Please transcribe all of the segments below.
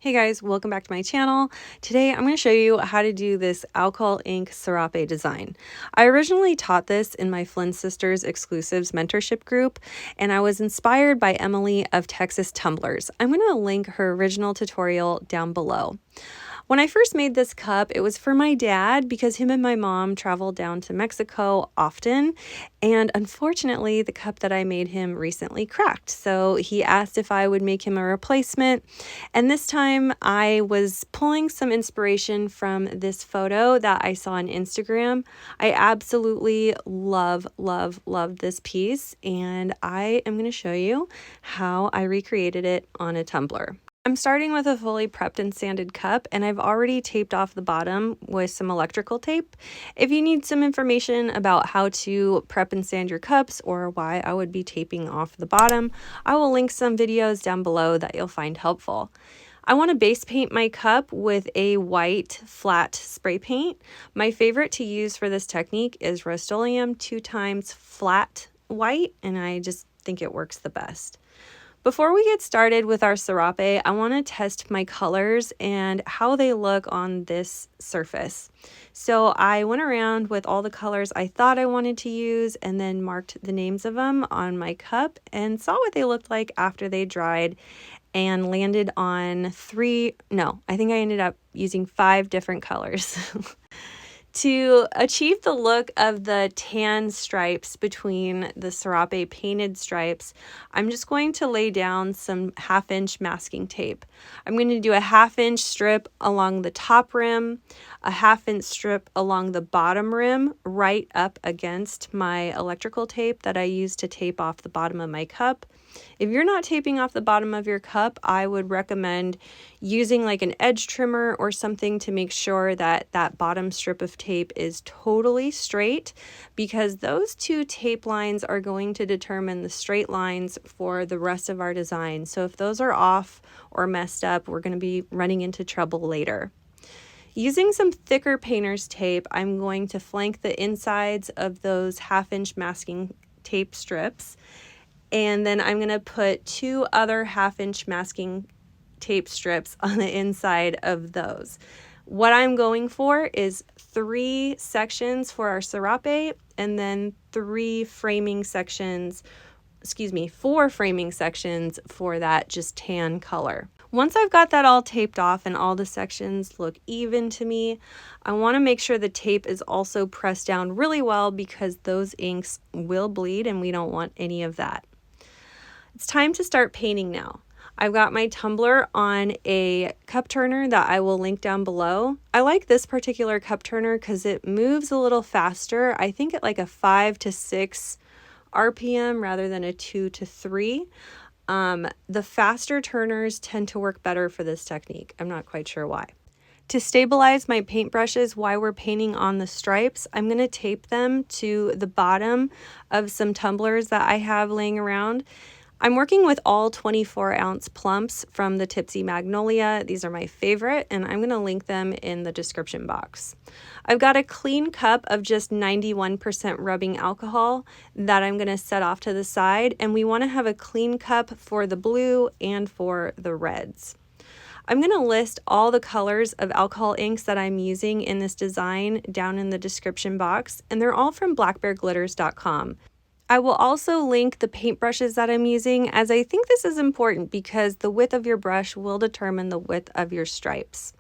Hey guys, welcome back to my channel. Today I'm going to show you how to do this alcohol ink serape design. I originally taught this in my Flynn Sisters exclusives mentorship group, and I was inspired by Emily of Texas Tumblers. I'm going to link her original tutorial down below. When I first made this cup, it was for my dad because him and my mom traveled down to Mexico often, and unfortunately the cup that I made him recently cracked. So he asked if I would make him a replacement, and this time I was pulling some inspiration from this photo that I saw on Instagram. I absolutely love this piece, and I am going to show you how I recreated it on a tumbler. I'm starting with a fully prepped and sanded cup, and I've already taped off the bottom with some electrical tape. If you need some information about how to prep and sand your cups or why I would be taping off the bottom, I will link some videos down below that you'll find helpful. I want to base paint my cup with a white flat spray paint. My favorite to use for this technique is Rustoleum 2x flat white, and I just think it works the best. Before we get started with our serape, I want to test my colors and how they look on this surface. So I went around with all the colors I thought I wanted to use and then marked the names of them on my cup and saw what they looked like after they dried and landed on I think I ended up using 5 different colors. To achieve the look of the tan stripes between the serape painted stripes, I'm just going to lay down some 1/2-inch masking tape. I'm going to do a 1/2-inch strip along the top rim, a 1/2-inch strip along the bottom rim, right up against my electrical tape that I used to tape off the bottom of my cup. If you're not taping off the bottom of your cup, I would recommend using like an edge trimmer or something to make sure that that bottom strip of tape is totally straight, because those 2 tape lines are going to determine the straight lines for the rest of our design. So if those are off or messed up, we're going to be running into trouble later. Using some thicker painter's tape, I'm going to flank the insides of those 1/2-inch masking tape strips. And then I'm going to put 2 other 1/2-inch masking tape strips on the inside of those. What I'm going for is 3 sections for our serape and then 4 framing sections for that just tan color. Once I've got that all taped off and all the sections look even to me, I want to make sure the tape is also pressed down really well because those inks will bleed and we don't want any of that. It's time to start painting now. I've got my tumbler on a cup turner that I will link down below. I like this particular cup turner because it moves a little faster. I think at like a 5 to 6 RPM rather than a 2 to 3. The faster turners tend to work better for this technique. I'm not quite sure why. To stabilize my paintbrushes while we're painting on the stripes, I'm going to tape them to the bottom of some tumblers that I have laying around. I'm working with all 24-ounce plumps from the Tipsy Magnolia. These are my favorite, and I'm going to link them in the description box. I've got a clean cup of just 91% rubbing alcohol that I'm going to set off to the side, and we want to have a clean cup for the blue and for the reds. I'm going to list all the colors of alcohol inks that I'm using in this design down in the description box, and they're all from blackbearglitters.com. I will also link the paintbrushes that I'm using, as I think this is important because the width of your brush will determine the width of your stripes.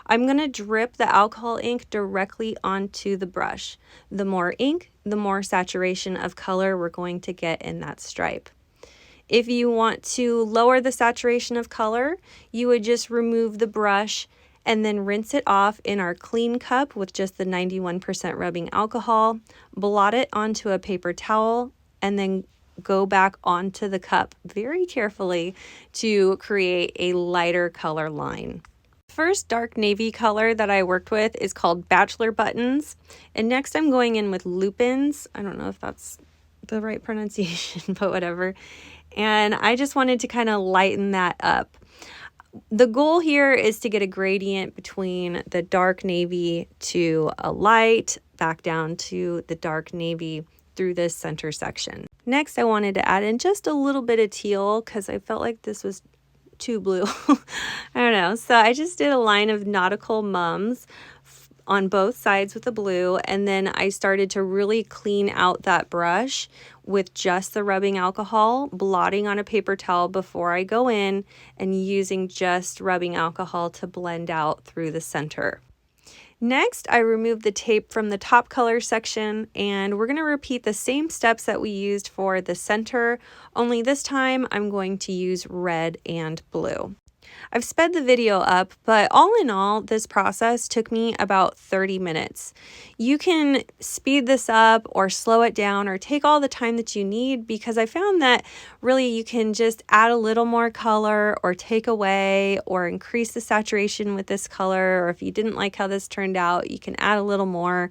I'm going to drip the alcohol ink directly onto the brush. The more ink, the more saturation of color we're going to get in that stripe. If you want to lower the saturation of color, you would just remove the brush and then rinse it off in our clean cup with just the 91% rubbing alcohol, blot it onto a paper towel, and then go back onto the cup very carefully to create a lighter color line. First dark navy color that I worked with is called Bachelor buttons, and next I'm going in with Lupins. I don't know if that's the right pronunciation, but whatever. And I just wanted to kind of lighten that up. The goal here is to get a gradient between the dark navy to a light, back down to the dark navy through this center section. Next, I wanted to add in just a little bit of teal because I felt like this was too blue. I don't know. So I just did a line of Nautical mums on both sides with the blue, and then I started to really clean out that brush with just the rubbing alcohol, blotting on a paper towel before I go in, and using just rubbing alcohol to blend out through the center. Next, I removed the tape from the top color section, and we're going to repeat the same steps that we used for the center, only this time I'm going to use red and blue. I've sped the video up, but all in all, this process took me about 30 minutes. You can speed this up or slow it down or take all the time that you need, because I found that really you can just add a little more color or take away or increase the saturation with this color, or if you didn't like how this turned out, you can add a little more.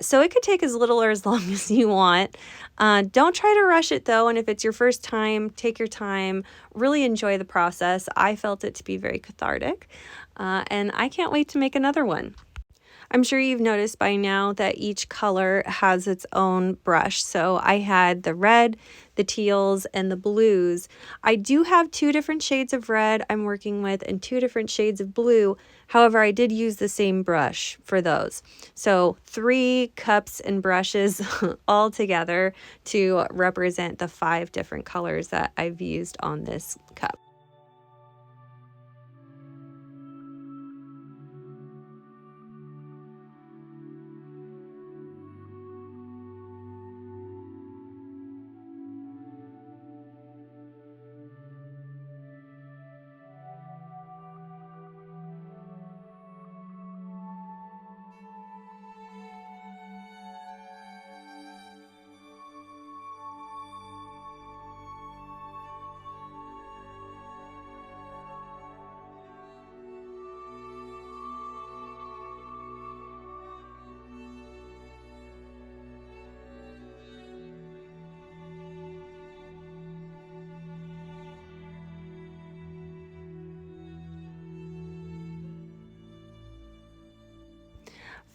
So it could take as little or as long as you want. Don't try to rush it though, and if it's your first time, take your time, really enjoy the process. I felt it to be very cathartic, and I can't wait to make another one. I'm sure you've noticed by now that each color has its own brush. So I had the red, the teals, and the blues. I do have 2 different shades of red I'm working with and 2 different shades of blue. However, I did use the same brush for those. So 3 cups and brushes all together to represent the 5 different colors that I've used on this cup.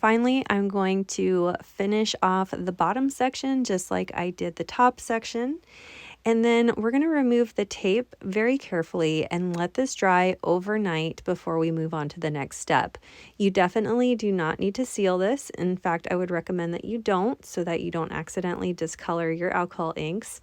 Finally, I'm going to finish off the bottom section just like I did the top section. And then we're going to remove the tape very carefully and let this dry overnight before we move on to the next step. You definitely do not need to seal this. In fact, I would recommend that you don't, so that you don't accidentally discolor your alcohol inks.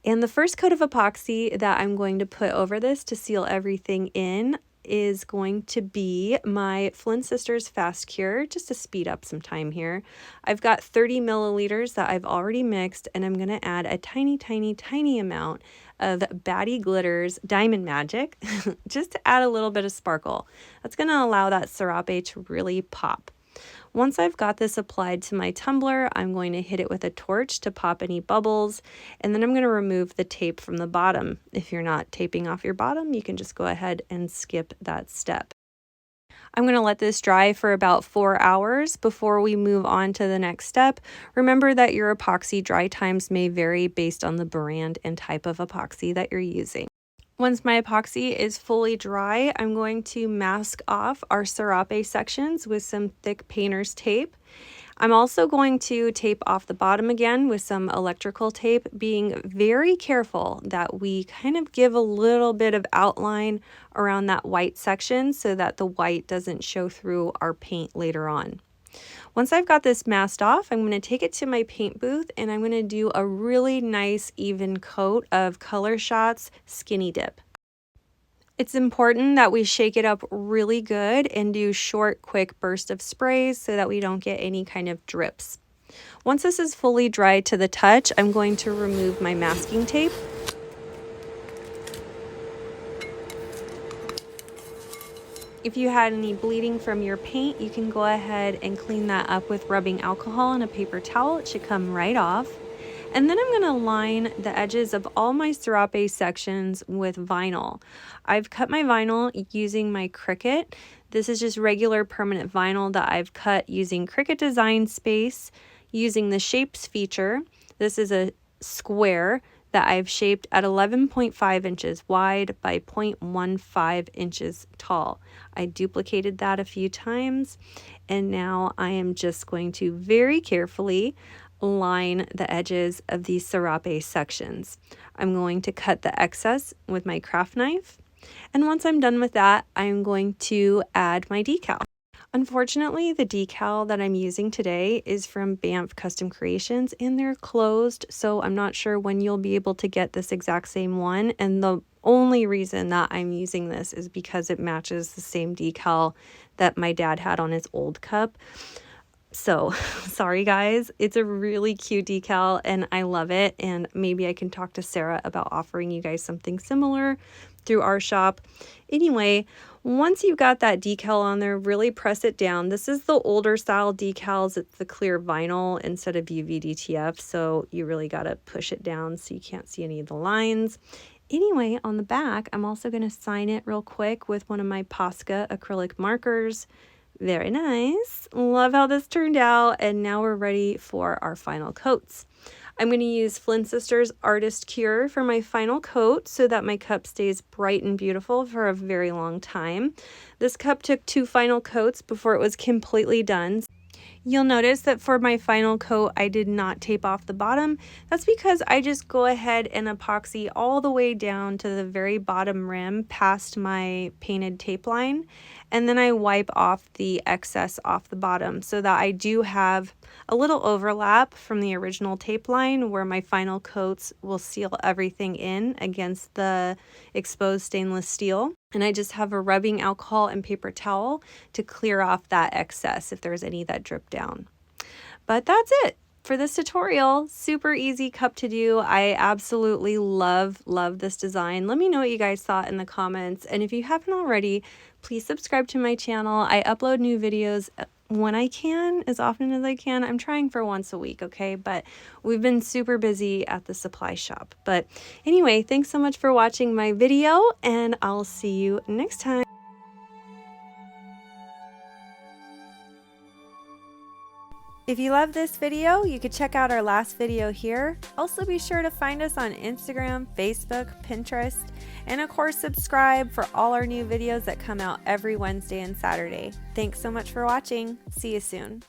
And the first coat of epoxy that I'm going to put over this to seal everything in is going to be my Flynn Sisters Fast Cure, just to speed up some time here. I've got 30 milliliters that I've already mixed, and I'm going to add a tiny, tiny, tiny amount of Batty Glitters Diamond Magic, just to add a little bit of sparkle. That's going to allow that serape to really pop. Once I've got this applied to my tumbler, I'm going to hit it with a torch to pop any bubbles, and then I'm going to remove the tape from the bottom. If you're not taping off your bottom, you can just go ahead and skip that step. I'm going to let this dry for about 4 hours before we move on to the next step. Remember that your epoxy dry times may vary based on the brand and type of epoxy that you're using. Once my epoxy is fully dry, I'm going to mask off our serape sections with some thick painter's tape. I'm also going to tape off the bottom again with some electrical tape, being very careful that we kind of give a little bit of outline around that white section so that the white doesn't show through our paint later on. Once I've got this masked off, I'm going to take it to my paint booth and I'm going to do a really nice even coat of ColorShot's Skinny Dip. It's important that we shake it up really good and do short, quick bursts of sprays so that we don't get any kind of drips. Once this is fully dry to the touch, I'm going to remove my masking tape. If you had any bleeding from your paint, you can go ahead and clean that up with rubbing alcohol and a paper towel. It should come right off. And then I'm going to line the edges of all my serape sections with vinyl. I've cut my vinyl using my Cricut. This is just regular permanent vinyl that I've cut using Cricut Design Space using the Shapes feature. This is a square that I've shaped at 11.5 inches wide by 0.15 inches tall. I duplicated that a few times, and now I am just going to very carefully line the edges of these serape sections. I'm going to cut the excess with my craft knife. And once I'm done with that, I'm going to add my decal. Unfortunately, the decal that I'm using today is from Banff Custom Creations and they're closed, so I'm not sure when you'll be able to get this exact same one. And the only reason that I'm using this is because it matches the same decal that my dad had on his old cup. So sorry guys, it's a really cute decal and I love it, and maybe I can talk to Sarah about offering you guys something similar through our shop. Anyway, once you've got that decal on there, really press it down. This is the older style decals. It's the clear vinyl instead of UV-DTF, so you really got to push it down so you can't see any of the lines. Anyway, on the back, I'm also going to sign it real quick with one of my Posca acrylic markers. Very nice. Love how this turned out, and now we're ready for our final coats. I'm going to use Flynn Sisters Artist Cure for my final coat so that my cup stays bright and beautiful for a very long time. This cup took 2 final coats before it was completely done. You'll notice that for my final coat, I did not tape off the bottom. That's because I just go ahead and epoxy all the way down to the very bottom rim past my painted tape line. And then I wipe off the excess off the bottom so that I do have a little overlap from the original tape line where my final coats will seal everything in against the exposed stainless steel. And I just have a rubbing alcohol and paper towel to clear off that excess if there's any that drip down. But that's it for this tutorial. Super easy cup to do. I absolutely love this design. Let me know what you guys thought in the comments. And if you haven't already, please subscribe to my channel. I upload new videos when I can, as often as I can. I'm trying for once a week, okay? But we've been super busy at the supply shop. But anyway, thanks so much for watching my video, and I'll see you next time. If you love this video, you could check out our last video here. Also be sure to find us on Instagram, Facebook, Pinterest, and of course subscribe for all our new videos that come out every Wednesday and Saturday. Thanks so much for watching. See you soon.